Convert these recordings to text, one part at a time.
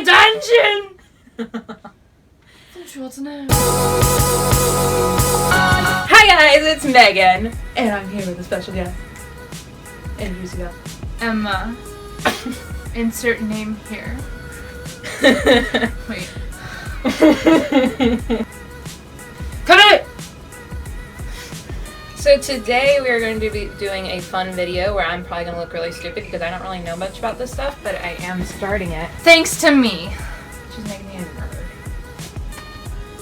dungeon! What's now? Hi guys, it's Megan, and I'm here with a special guest. Introduce yourself. Emma. Insert name here. Wait. Cut it! So today we are going to be doing a fun video where I'm probably going to look really stupid because I don't really know much about this stuff, but I am starting it. Thanks to me. She's making me a nerd.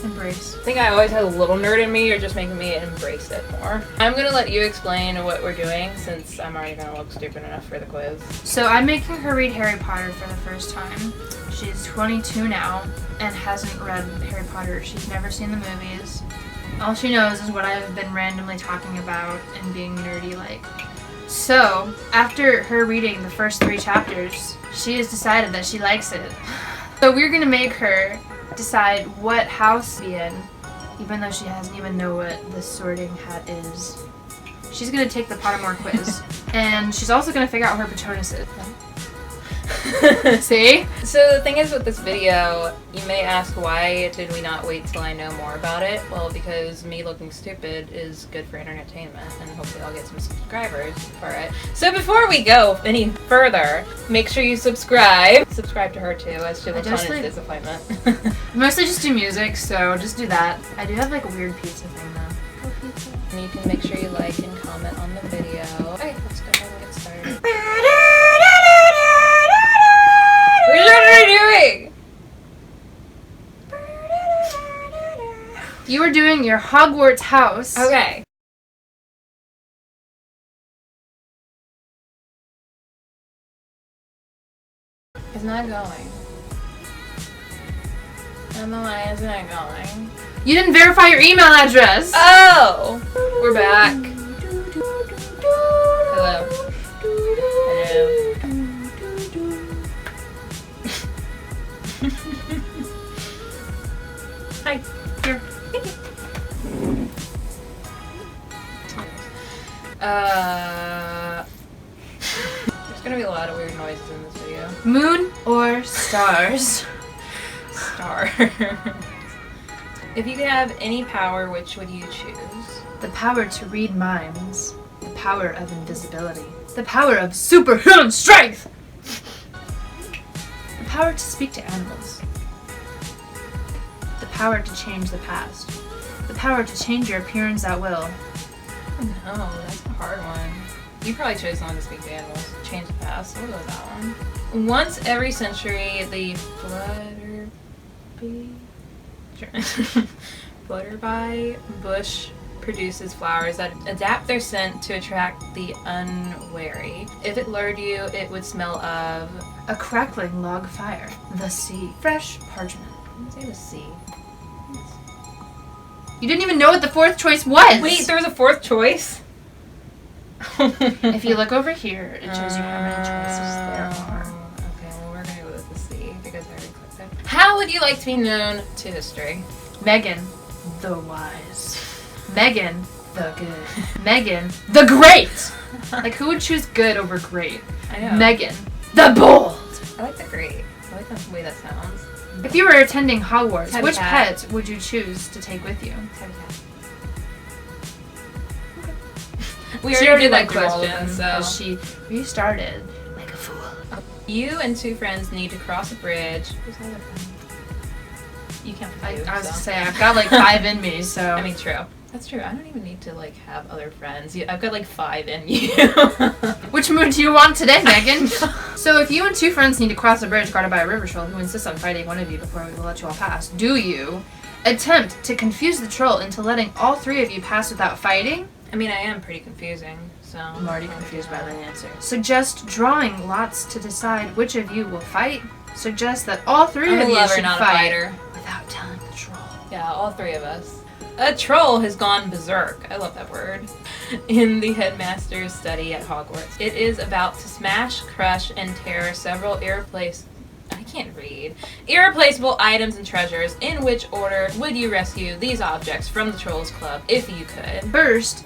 Embrace. I think I always had a little nerd in me. You're just making me embrace it more. I'm going to let you explain what we're doing since I'm already going to look stupid enough for the quiz. So I'm making her read Harry Potter for the first time. She's 22 now and hasn't read Harry Potter. She's never seen the movies. All she knows is what I've been randomly talking about and being nerdy like. So, after her reading the first 3 chapters, she has decided that she likes it. So we're gonna make her decide what house to be in, even though she doesn't even know what the sorting hat is. She's gonna take the Pottermore quiz, and she's also gonna figure out who her Patronus is. See? So the thing is with this video, you may ask why did we not wait till I know more about it? Well, because me looking stupid is good for entertainment, and hopefully I'll get some subscribers for it. So before we go any further, make sure you subscribe. Subscribe to her too, as she looks on its disappointment. Mostly just do music, so just do that. I do have like a weird pizza thing though. Go pizza. And you can make sure you like and comment on the video. Okay, let's go ahead and get started. What are you doing? You are doing your Hogwarts house. Okay. It's not going. Emma, why isn't it going? You didn't verify your email address. Oh! We're back. Hello. Hello. Hi. Here. Thank you. There's gonna be a lot of weird noises in this video. Moon or stars? Star. If you could have any power, which would you choose? The power to read minds. The power of invisibility. The power of superhuman strength. The power to speak to animals. The power to change the past. The power to change your appearance at will. No, that's a hard one. You probably chose the one to speak to animals. Change the past. We'll go with that one. Once every century, the Flutterby bush produces flowers that adapt their scent to attract the unwary. If it lured you, it would smell of a crackling log fire. The sea. Fresh parchment. I didn't say the sea. You didn't even know what the 4th choice was! Wait, there was a 4th choice? If you look over here, it shows you how many choices there are. Okay, well we're gonna go with the sea because I already clicked it. How would you like to be known to history? Megan, the wise. Megan, the good. Megan, the great! Like, who would choose good over great? I know. Megan, the bold! I like the great. I like the way that sounds. If you were attending Hogwarts, Tabby which cat. pet would you choose to take with you? Tabby cat. Okay. We already did that question, so. She restarted like a fool. You and 2 friends need to cross a bridge. Who's the other friend? You can't I pick was gonna say, I've got like 5 in me, so. I mean, true. That's true. I don't even need to like have other friends. I've got like 5 in you. Which mood do you want today, Megan? So if you and 2 friends need to cross a bridge guarded by a river troll who insists on fighting one of you before we will let you all pass, do you attempt to confuse the troll into letting all 3 of you pass without fighting? I mean, I am pretty confusing, so. I'm already confused by the answer. Suggest drawing lots to decide which of you will fight? Suggest that all 3 of you should not fight a fighter. without telling the troll. Yeah, all 3 of us. A troll has gone berserk. I love that word. In the headmaster's study at Hogwarts. It is about to smash, crush, and tear several irreplaceable items and treasures. In which order would you rescue these objects from the Trolls Club if you could? First,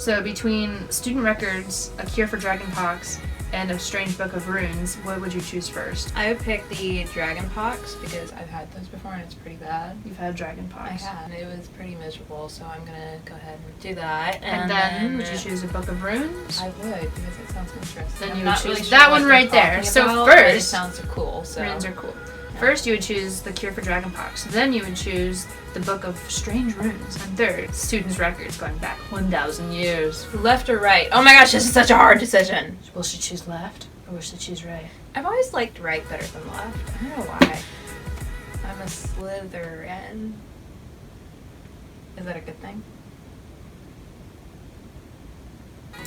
So between Student Records, A Cure for Dragonpox, and A Strange Book of Runes, what would you choose first? I would pick the Dragonpox because I've had those before and it's pretty bad. You've had Dragonpox. I have. It was pretty miserable, so I'm gonna go ahead and do that. And then would you choose A Book of Runes? I would, because it sounds interesting. Then I'm you would not choose really sure that what one they're right there. talking So about, but it first, sounds cool. So runes are cool. Yeah. First, you would choose The Cure for Dragonpox. Then you would choose The Book of Strange Runes. And third, Student's Records going back 1,000 years. Left or right? Oh my gosh, this is such a hard decision. Will she choose left or will she choose right? I've always liked right better than left. I don't know why. I'm a Slytherin. Is that a good thing?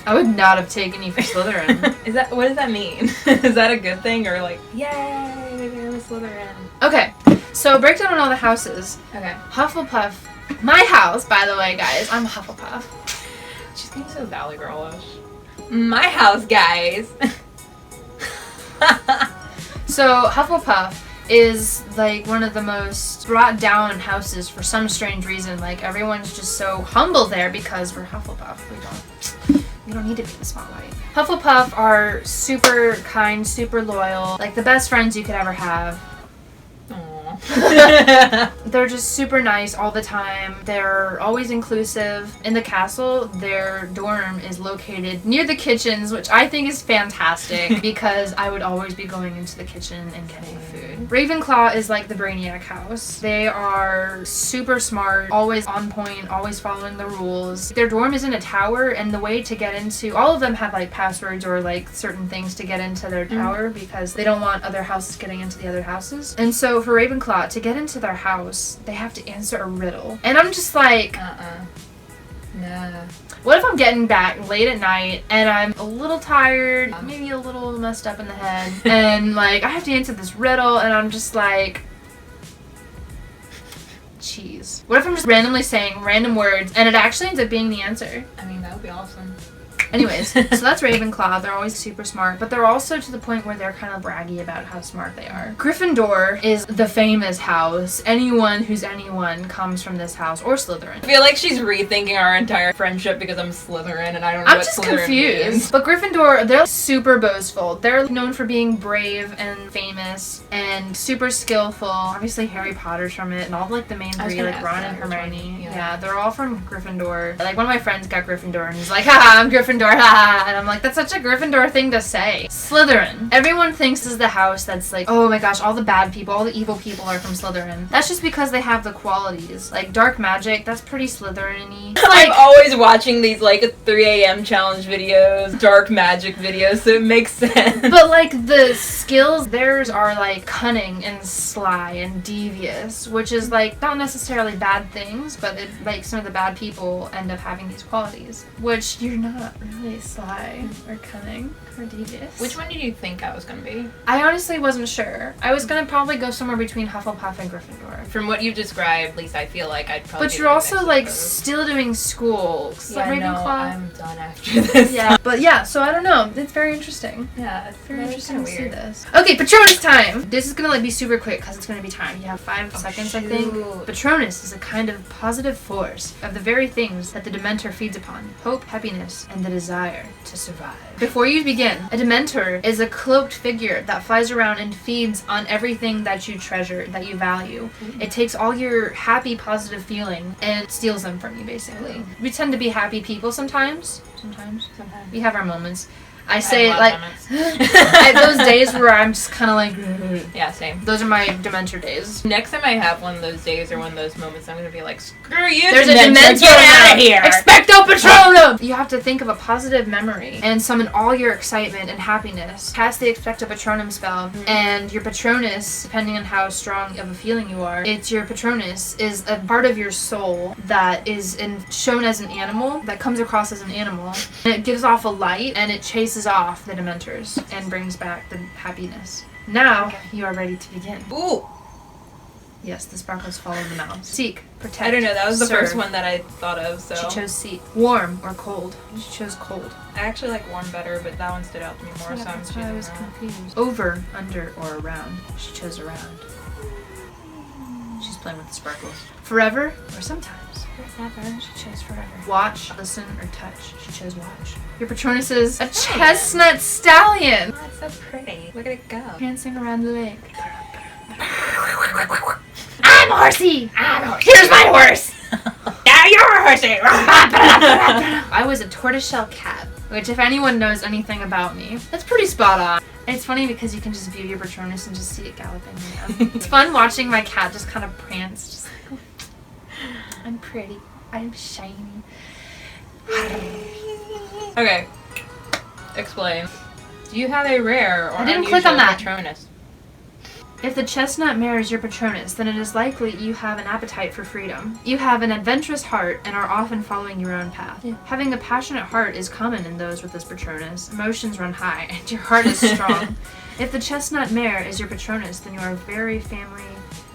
I would not have taken you for Slytherin. What does that mean? Is that a good thing or like, yay, maybe I'm a Slytherin? Okay, so breakdown on all the houses. Okay. Hufflepuff. My house, by the way, guys. I'm Hufflepuff. She's being so Valley Girl-ish. My house, guys. So Hufflepuff is like one of the most brought down houses for some strange reason. Like everyone's just so humble there because we're Hufflepuff. We don't need to be in the spotlight. Hufflepuff are super kind, super loyal, like the best friends you could ever have. They're just super nice all the time. They're always inclusive. In the castle, their dorm is located near the kitchens, which I think is fantastic because I would always be going into the kitchen and getting food. Ravenclaw is like the Brainiac house. They are super smart, always on point, always following the rules. Their dorm is in a tower, and the way to get into, all of them have like passwords or like certain things to get into their tower because they don't want other houses getting into the other houses. And so for Ravenclaw, to get into their house, they have to answer a riddle. And I'm just like, Nah. what if I'm getting back late at night and I'm a little tired, maybe a little messed up in the head, and like I have to answer this riddle and I'm just like, jeez. What if I'm just randomly saying random words and it actually ends up being the answer? I mean, that would be awesome. Anyways, so that's Ravenclaw. They're always super smart, but they're also to the point where they're kind of braggy about how smart they are. Gryffindor is the famous house. Anyone who's anyone comes from this house, or Slytherin. I feel like she's rethinking our entire friendship because I'm Slytherin and I don't know I'm what just Slytherin confused. means. But Gryffindor, they're super boastful. They're known for being brave and famous and super skillful. Obviously Harry Potter's from it, and all like the main three, like Ron and Hermione. Yeah, they're all from Gryffindor. Like one of my friends got Gryffindor and he's like, haha, I'm Gryffindor, haha. And I'm like, that's such a Gryffindor thing to say. Slytherin. Everyone thinks is the house that's like, oh my gosh, all the bad people, all the evil people are from Slytherin. That's just because they have the qualities. Like dark magic, that's pretty Slytherin-y. I'm always watching these like 3 a.m. challenge videos, dark magic videos, so it makes sense. But like the skills, theirs are like cunning and sly and devious, which is like not necessarily bad things, but it, like some of the bad people end up having these qualities, which you're not really sly or cunning or devious. Which one did you think I was going to be? I honestly wasn't sure. I was gonna probably go somewhere between Hufflepuff and Gryffindor. From what you've described, at least I feel like I'd probably. But you're also like still doing school. Yeah, Ravenclaw. no, I'm done after this. Yeah, but yeah, so I don't know. It's very interesting. Yeah, it's Very interesting to see weird. this. Okay, Patronus time! This is gonna like be super quick because it's gonna be time. You have 5 seconds, I think. shoot. Patronus is a kind of positive force of the very things that the Dementor feeds upon. Hope, happiness, and the desire to survive. Before you begin, a Dementor is a cloaked figure that flies around and feeds on everything that you treasure, that you value. It takes all your happy, positive feeling and steals them from you, basically. We tend to be happy people sometimes. Sometimes. We have our moments. I say have a like lot of moments. at those days where I'm just kind of like, Yeah, same. those are my Dementor days. Next time I have one of those days or one of those moments, I'm gonna be like, screw you, There's Dementor, a Dementor get out of now. here! Expecto Patronum! You have to think of a positive memory and summon all your excitement and happiness. Cast the Expecto Patronum spell, and your Patronus, depending on how strong of a feeling you are, it's your Patronus is a part of your soul that is shown as an animal, that comes across as an animal, and it gives off a light, and it chases off the Dementors and brings back the happiness. Now, you are ready to begin. Ooh! Yes, the sparkles follow the mouse. Seek, protect, I don't know, that was the serve. first one that I thought of, so. She chose seek. Warm or cold? She chose cold. I actually like warm better, but that one stood out to me more, Yeah, so I'm that's why I choosing was that. confused. Over, under, or around? She chose around. She's playing with the sparkles. Forever or sometimes? Forever. She chose forever. Watch, listen, or touch. She chose watch. Your Patronus is a chestnut stallion. Oh, it's so pretty. Look at it go. Prancing around the lake. I'm horsey. Here's my horse. Now you're a horsey. I was a tortoiseshell cat, which if anyone knows anything about me, that's pretty spot on. And it's funny because you can just view your Patronus and just see it galloping around. It's fun watching my cat just kind of prance, just like, I'm pretty, I'm shiny. Okay, explain. Do you have a rare or I didn't unusual click on that. Patronus? If the chestnut mare is your Patronus, then it is likely you have an appetite for freedom. You have an adventurous heart and are often following your own path. Yeah. Having a passionate heart is common in those with this Patronus. Emotions run high and your heart is strong. If the chestnut mare is your Patronus, then you are very family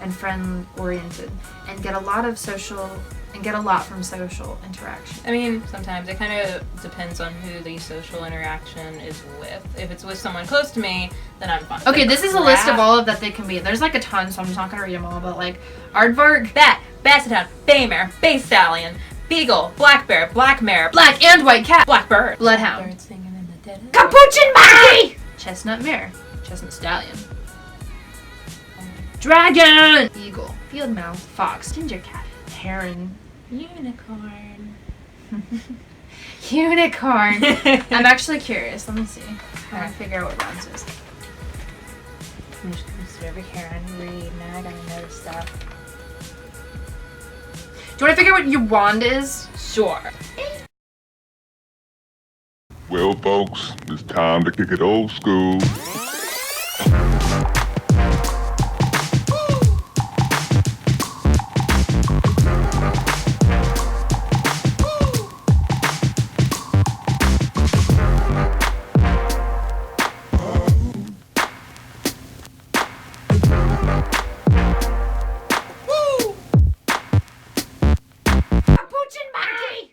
and friend oriented and get a lot from social interaction. I mean, sometimes it kind of depends on who the social interaction is with. If it's with someone close to me, then I'm fine. Okay, this is a list of all of that they can be. There's like a ton, so I'm just not gonna read them all, but like aardvark, Bat, basset hound, bay mare, bay stallion, beagle, black bear, black mare, black and white cat, black bird, bloodhound, bird singing in the dead of capuchin monkey, chestnut mare, chestnut stallion, dragon, eagle, field mouse, fox, ginger cat, heron, unicorn. Unicorn. I'm actually curious. Let me see. I want to figure out what Ron's is. I'm just gonna sit over here and read. Now I gotta know stuff. Do you want to figure out what your wand is? Sure. Well, folks, it's time to kick it old school.